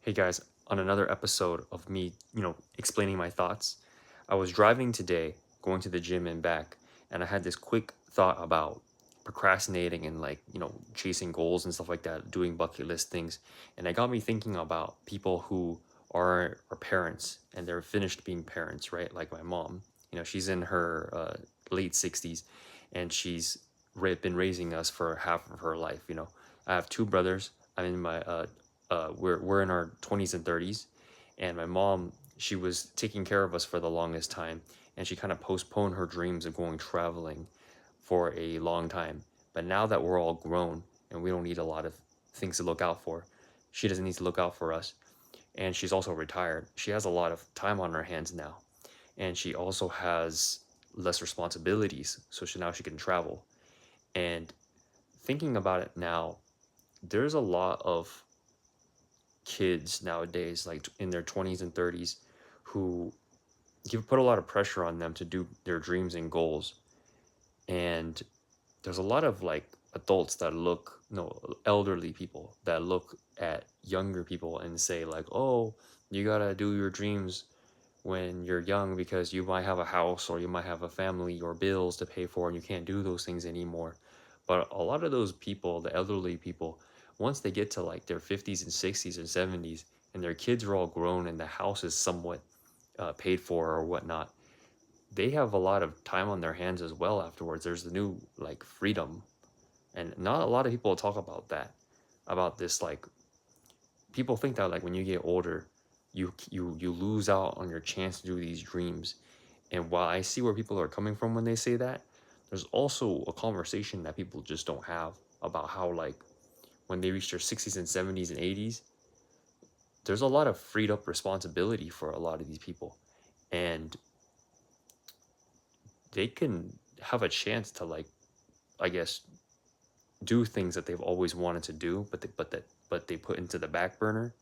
Hey guys, on another episode of me, explaining my thoughts. I was driving today, going to the gym and back, and I had this quick thought about procrastinating and chasing goals and stuff like that, doing bucket list things. And it got me thinking about people who are parents and they're finished being parents, right? Like my mom. She's in her late 60s and she's been raising us for half of her life. I have two brothers. I'm in my we're in our 20s and 30s, and my mom, she was taking care of us for the longest time, and she kind of postponed her dreams of going traveling for a long time. But now that we're all grown and we don't need a lot of things to look out for, she doesn't need to look out for us. And she's also retired. She has a lot of time on her hands now, and she also has less responsibilities, so now she can travel. And thinking about it now, there's a lot of kids nowadays, like in their 20s and 30s, who you put a lot of pressure on them to do their dreams and goals. And there's a lot of adults that look, no, elderly people that look at younger people and say, like, oh, you gotta do your dreams when you're young because you might have a house or you might have a family or bills to pay for and you can't do those things anymore. But a lot of those people, the elderly people, once they get to like their 50s and 60s and 70s and their kids are all grown and the house is somewhat paid for or whatnot, they have a lot of time on their hands as well afterwards. There's the new freedom. And not a lot of people talk about that, about this. Like, people think that when you get older, you lose out on your chance to do these dreams. And while I see where people are coming from when they say that, there's also a conversation that people just don't have about how when they reach their 60s and 70s and 80s, there's a lot of freed up responsibility for a lot of these people, and they can have a chance to I guess do things that they've always wanted to do, but they put into the back burner